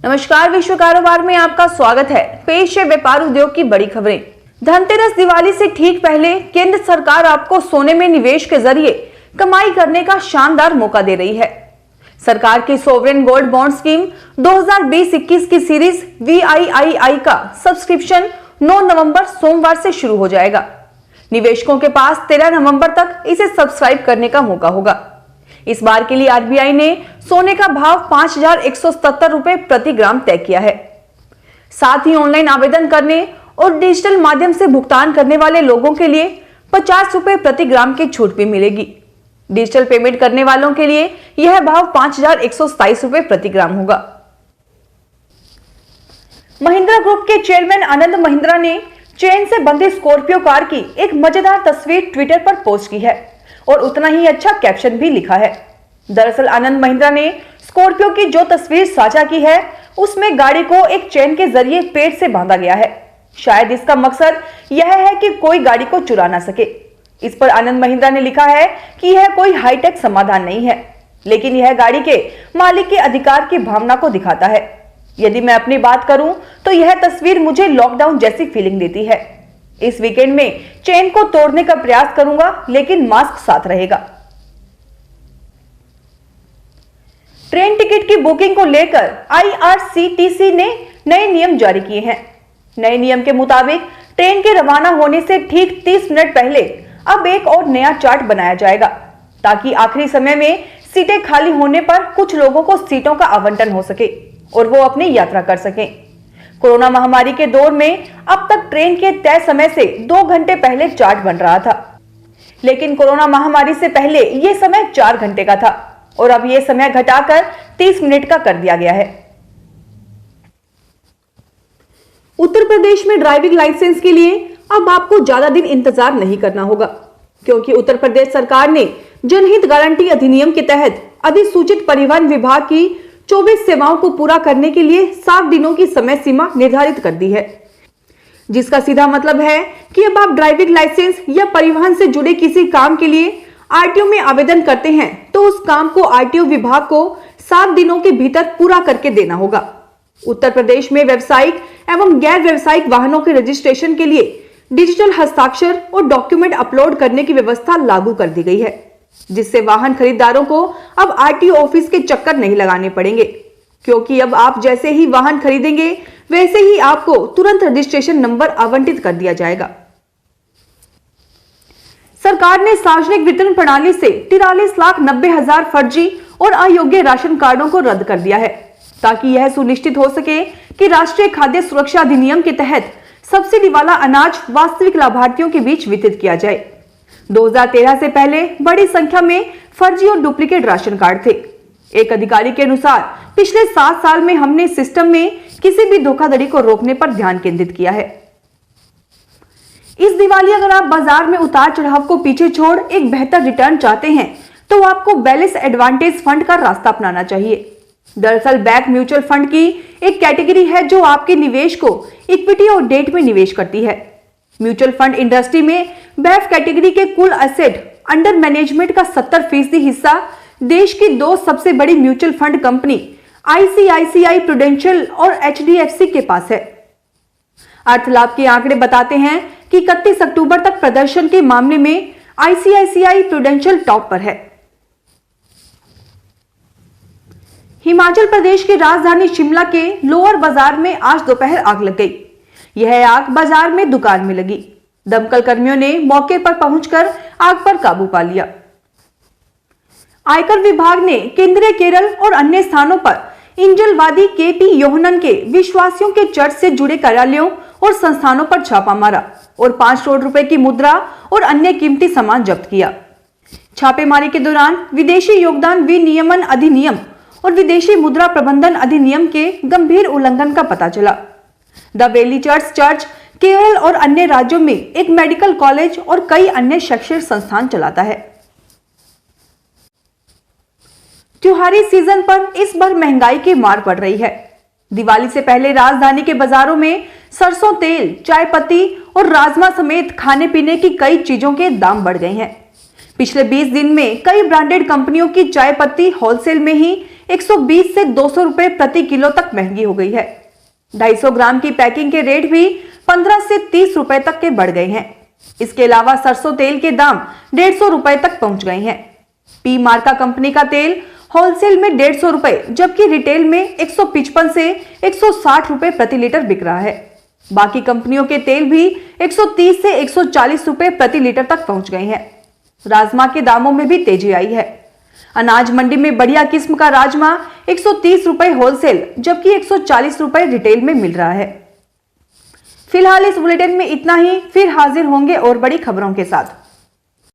नमस्कार, विश्व कारोबार में आपका स्वागत है। पेश है व्यापार उद्योग की बड़ी खबरें। धनतेरस दिवाली से ठीक पहले केंद्र सरकार आपको सोने में निवेश के जरिए कमाई करने का शानदार मौका दे रही है। सरकार की सोवरेन गोल्ड बॉन्ड स्कीम 2020-21 की सीरीज VIII का सब्सक्रिप्शन 9 नवंबर सोमवार से शुरू हो जाएगा। निवेशकों के पास 13 नवंबर तक इसे सब्सक्राइब करने का मौका होगा। इस बार के लिए RBI ने सोने का भाव 5,177 रुपए प्रति ग्राम तय किया है। साथ ही ऑनलाइन आवेदन करने और डिजिटल माध्यम से भुगतान करने वाले लोगों के लिए 50 रुपए प्रति ग्राम की छूट भी मिलेगी। डिजिटल पेमेंट करने वालों के लिए यह भाव 5,127 रुपए प्रति ग्राम होगा। महिंद्रा ग्रुप के चेयरमैन आनंद महिंद्रा ने चेन से बंधी स्कॉर्पियो कार की एक मजेदार तस्वीर ट्विटर पर पोस्ट की है और उतना ही अच्छा कैप्शन भी लिखा है। दरअसल आनंद महिंद्रा ने स्कॉर्पियो की जो तस्वीर साझा की है उसमें गाड़ी को एक चेन के जरिए पेट से बांधा गया है। शायद इसका मकसद यह है कि कोई गाड़ी को चुरा ना सके। इस पर आनंद महिंद्रा ने लिखा है कि यह कोई हाईटेक समाधान नहीं है, लेकिन यह गाड़ी के मालिक के अधिकार की भावना को दिखाता है। यदि मैं अपनी बात करूं तो यह तस्वीर मुझे लॉकडाउन जैसी फीलिंग देती है। इस वीकेंड में चेन को तोड़ने का प्रयास करूंगा, लेकिन मास्क साथ रहेगा। ट्रेन टिकट की बुकिंग को लेकर IRCTC ने नए नियम जारी किए हैं। नए नियम के मुताबिक ट्रेन के रवाना होने से ठीक 30 मिनट पहले अब एक और नया चार्ट बनाया जाएगा, ताकि आखिरी समय में सीटें खाली होने पर कुछ लोगों को सीटों का आवंटन हो सके और वो अपनी यात्रा कर सकें। कोरोना महामारी के दौर में अब तक ट्रेन के तय समय से 2 घंटे पहले चार्ट बन रहा था, लेकिन कोरोना महामारी से पहले यह समय 4 घंटे का था और अब यह समय घटाकर 30 मिनट का कर दिया गया है। उत्तर प्रदेश में ड्राइविंग लाइसेंस के लिए अब आपको ज्यादा दिन इंतजार नहीं करना होगा, क्योंकि उत्तर प्रदेश सरकार ने जनहित गारंटी अधिनियम के तहत अधिसूचित परिवहन विभाग की 24 सेवाओं को पूरा करने के लिए 7 दिनों की समय सीमा निर्धारित कर दी है, जिसका सीधा मतलब है कि अब आप ड्राइविंग लाइसेंस या परिवहन से जुड़े किसी काम के लिए RTO में आवेदन करते हैं तो उस काम को RTO विभाग को 7 दिनों के भीतर पूरा करके देना होगा। उत्तर प्रदेश में व्यावसायिक एवं गैर व्यावसायिक वाहनों के रजिस्ट्रेशन के लिए डिजिटल हस्ताक्षर और डॉक्यूमेंट अपलोड करने की व्यवस्था लागू कर दी गई है, जिससे वाहन खरीदारों को अब RTO ऑफिस के चक्कर नहीं लगाने पड़ेंगे, क्योंकि अब आप जैसे ही वाहन खरीदेंगे वैसे ही आपको तुरंत रजिस्ट्रेशन नंबर आवंटित कर दिया जाएगा। सरकार ने सार्वजनिक वितरण प्रणाली से 43,90,000 फर्जी और अयोग्य राशन कार्डों को रद्द कर दिया है, ताकि यह सुनिश्चित हो सके कि राष्ट्रीय खाद्य सुरक्षा अधिनियम के तहत सब्सिडी वाला अनाज वास्तविक लाभार्थियों के बीच वितरित किया जाए। 2013 से पहले बड़ी संख्या में फर्जी और डुप्लीकेट राशन कार्ड थे। एक अधिकारी के अनुसार पिछले 7 साल में हमने सिस्टम में किसी भी धोखाधड़ी को रोकने पर ध्यान केंद्रित किया है। इस दिवाली अगर आप बाजार में उतार चढ़ाव को पीछे छोड़ एक बेहतर रिटर्न चाहते हैं तो आपको बैलेंस एडवांटेज फंड का रास्ता अपनाना चाहिए। दरअसल बैक म्यूचुअल फंड की एक कैटेगरी है जो आपके निवेश को इक्विटी और डेट में निवेश करती है। म्यूचुअल फंड इंडस्ट्री में BEF कैटेगरी के कुल एसेट अंडर मैनेजमेंट का 70% हिस्सा देश की 2 सबसे बड़ी mutual fund company ICICI prudential और HDFC के पास है। अर्थ लाभ के आंकड़े बताते हैं कि 31 अक्टूबर तक प्रदर्शन के मामले में ICICI प्रूडेंशियल टॉप पर है। हिमाचल प्रदेश की राजधानी शिमला के लोअर बाजार में आज दोपहर आग लग गई। यह आग बाजार में दुकान में लगी। दमकल कर्मियों ने मौके पर पहुंचकर आग पर काबू पा लिया। आयकर विभाग ने केंद्रीय केरल और अन्य स्थानों पर इंजलवादी KP योहनन के विश्वासियों के चर्च से जुड़े कार्यालयों और संस्थानों पर छापा मारा और 5 करोड़ रुपए की मुद्रा और अन्य कीमती सामान जब्त किया। छापेमारी के दौरान विदेशी योगदान विनियमन अधिनियम और विदेशी मुद्रा प्रबंधन अधिनियम के गंभीर उल्लंघन का पता चला। द वैली चर्च केरल और अन्य राज्यों में एक मेडिकल कॉलेज और कई अन्य शैक्षणिक संस्थान चलाता है। त्योहारी सीजन पर इस बार महंगाई की मार पड़ रही है। दिवाली से पहले राजधानी के बाजारों में सरसों तेल, चाय पत्ती और राजमा समेत खाने पीने की कई चीजों के दाम बढ़ गए हैं। पिछले 20 दिन में कई ब्रांडेड कंपनियों की चाय पत्ती होलसेल में ही 120 से 200 रुपए प्रति किलो तक महंगी हो गई है। 250 ग्राम की पैकिंग के रेट भी 15 से 30 रुपए तक के बढ़ गए हैं। इसके अलावा सरसों तेल के दाम 150 रुपए तक पहुंच गए हैं। पी मार्का कंपनी का तेल होलसेल में 150 रुपए जबकि रिटेल में 155 से 160 रुपए प्रति लीटर बिक रहा है। बाकी कंपनियों के तेल भी 130 से 140 रुपए प्रति लीटर तक पहुंच गए हैं। राजमा के दामों में भी तेजी आई है। अनाज मंडी में बढ़िया किस्म का राजमा 130 रुपए होलसेल जबकि 140 रुपए रिटेल में मिल रहा है। फिलहाल इस बुलेटिन में इतना ही, फिर हाजिर होंगे और बड़ी खबरों के साथ।